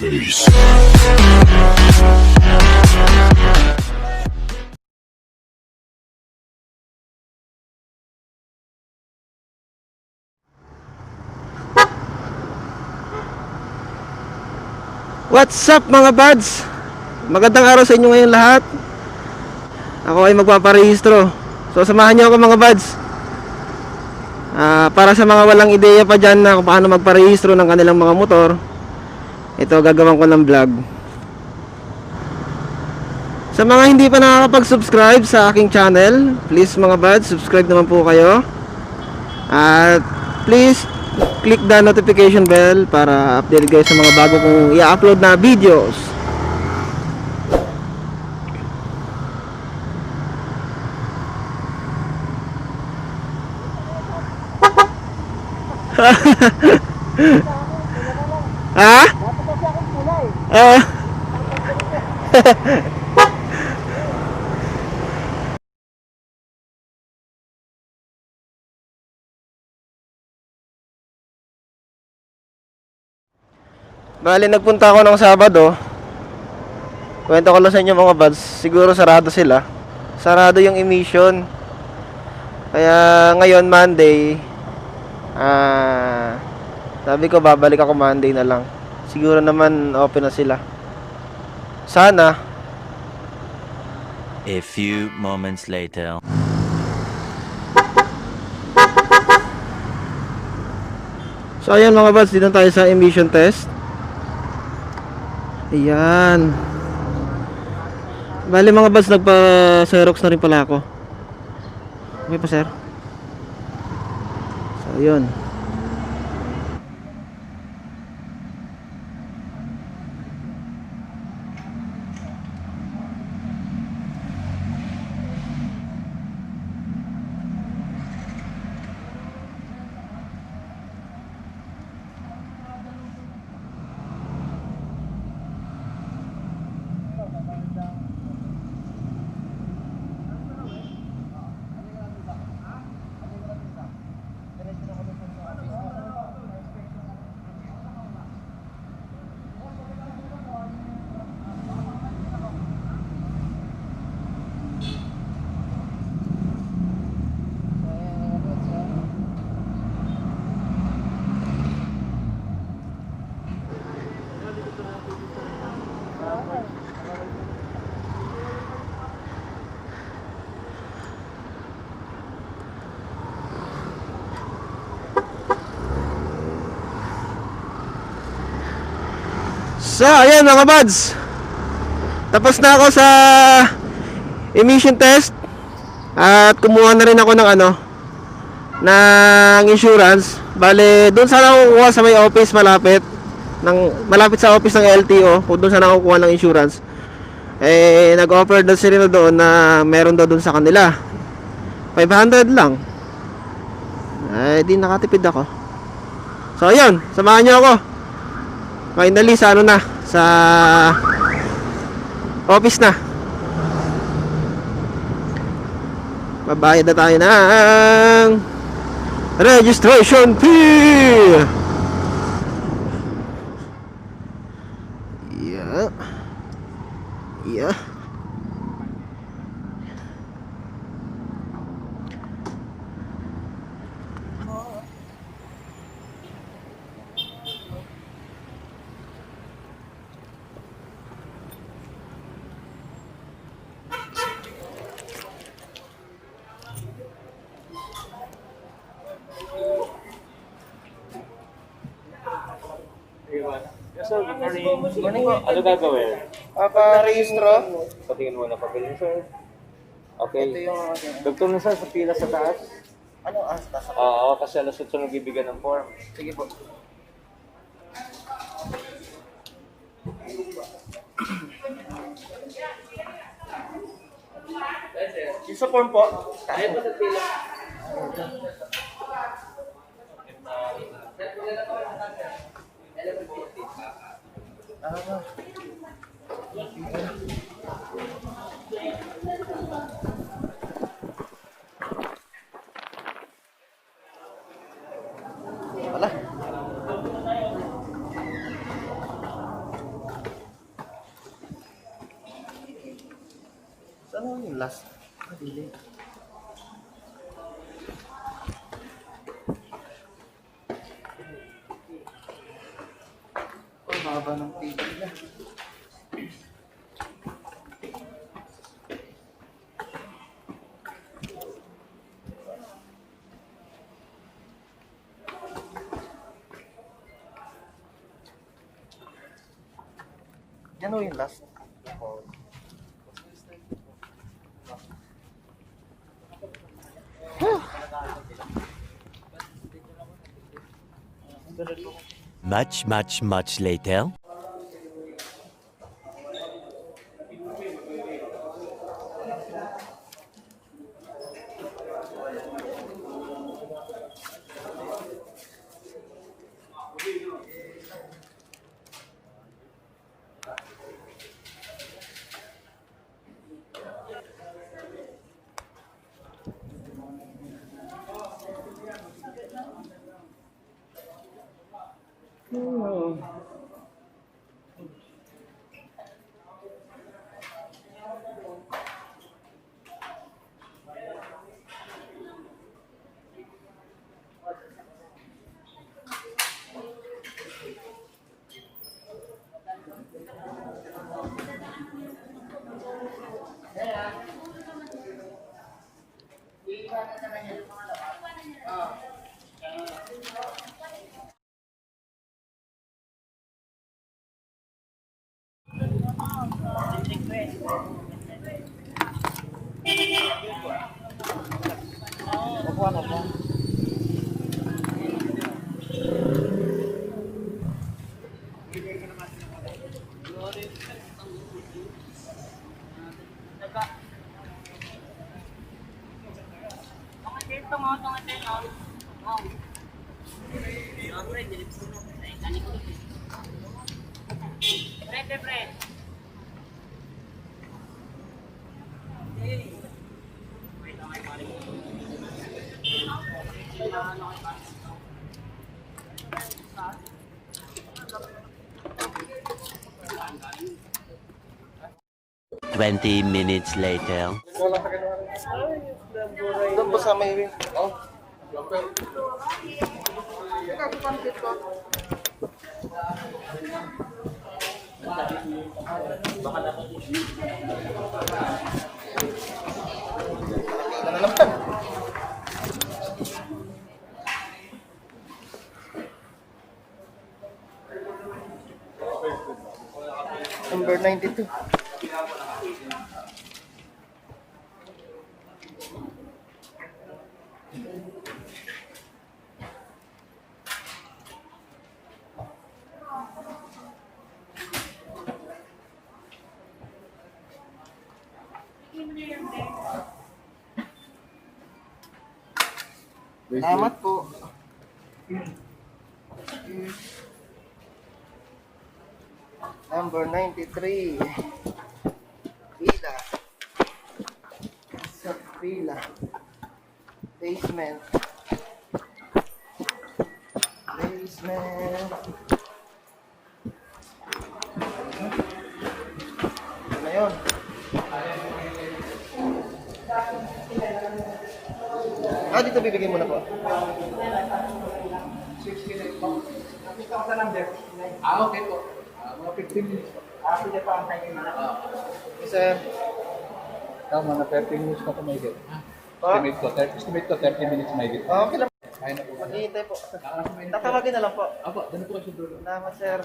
face. What's up mga buds? Magandang araw sa inyo ngayon lahat. Ako ay magpaparehistro. So samahan niyo ako mga buds. Para sa mga walang ideya pa dyan na kung paano magparehistro ng kanilang mga motor, ito gagawin ko ng vlog. Sa mga hindi pa nakakapag-subscribe sa aking channel, please mga buds, subscribe naman po kayo. At please click the notification bell para update kayo sa mga bago kong i-upload na videos. Ha? Bali nagpunta ako ng Sabado. Kwento ko lang sa inyo mga buds, siguro sarado sila. Sarado yung emission. Kaya ngayon Monday, sabi ko babalik ako Monday na lang. Siguro naman open na sila. Sana. A few moments later. So ayan mga buds, dito tayo sa emission test. Ayan. Bali mga buds, nagpa-Xerox na rin pala ako. Okay pa sir? So ayun. So, ayan mga buds, tapos na ako sa emission test. At kumuha na rin ako ng ng insurance. Bale, doon sana ako kukuha sa may office malapit sa office ng LTO. Kung doon sana ako kukuha ng insurance, nag-offer daw sila doon na meron daw doon sa kanila 500 lang. Di nakatipid ako. So, ayun, samahan niyo ako. Finally sa sa office na. Babayad na tayo ng registration fee. Yeah. Yes, sir. Good morning. Morning po. Ano gagawin? Paparehistro. Patingin muna pagkain, sir. Okay. Ito yung Dugtong na sir sa pila sa taas. ano taas. Oo, kasi alas 8 nagbibigay ng form. Sige po. Yung sa form po. Ayun po sa pila. Wala. pili. Oh, haba ng pili na. Yan o yung last. Much later. Twenty minutes later. Doon po sa may... Oh. Number 92. Salamat po. Number 93. Pila. Sa pila. Basement. Basement. Ano yun? Dito bibigay mo na po. 69 po. Nakita ko sa number. Okay po. Mga 15 minutes po. Pwede pa ang timing na. Sir. Mga 30 minutes na po may hit. Estimate ko 30 minutes may hit. Okay lang. Kaya na po. Maghihintay po. Tatawagin na lang po. Apo, doon po kasi dulo. Salamat, sir.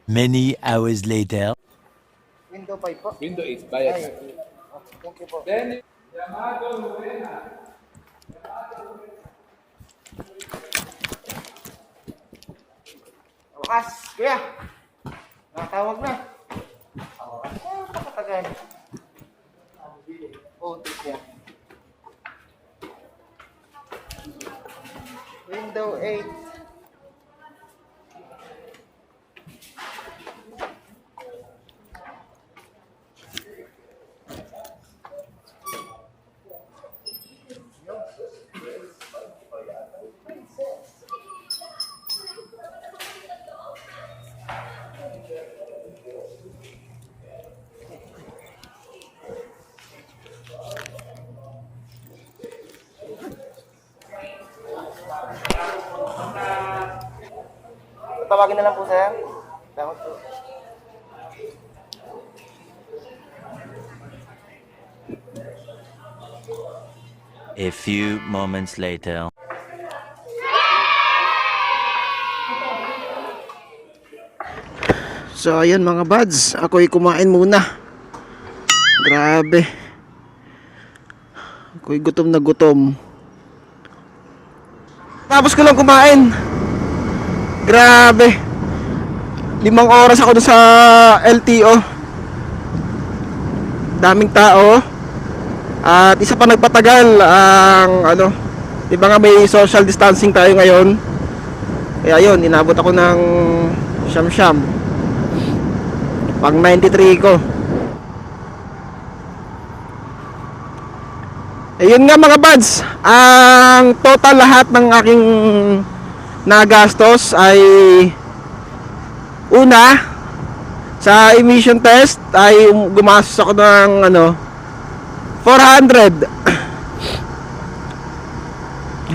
Many hours later. Window 5 po. Window 8, Ay, bayad. thank you po. Then, Wakas, kuya. Nakatawag na. Pakatagal. Tip yan. Window 8. Tatawagin na lang po, sir. Tawag po. A few moments later. So ayan mga buds, ako'y kumain muna. Grabe. Ako'y gutom na gutom. Tapos ko lang kumain. Grabe. 5 oras ako doon sa LTO. Daming tao. At isa pa nagpatagal ang di ba nga may social distancing tayo ngayon. Kaya yun, inabot ako ng siyam-siyam. Pang 93 ko. Ayun nga mga buds, ang total lahat ng aking nagastos ay una sa emission test ay gumastos ako ng 400.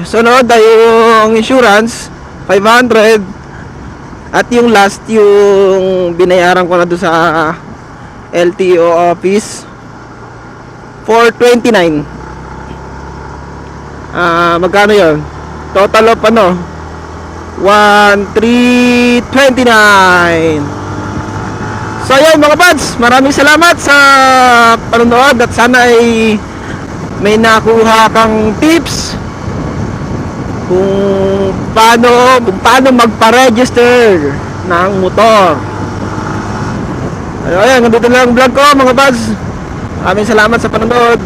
Sunod ay yung insurance 500. At yung last, yung binayaran ko na doon sa LTO office 429. Magkano yun? Total of 1,329. So yun mga buds, maraming salamat sa panonood at sana ay may nakuha kang tips kung paano magpa-register ng motor. Ayun, nandito lang ang vlog ko mga buds. Maraming salamat sa panonood.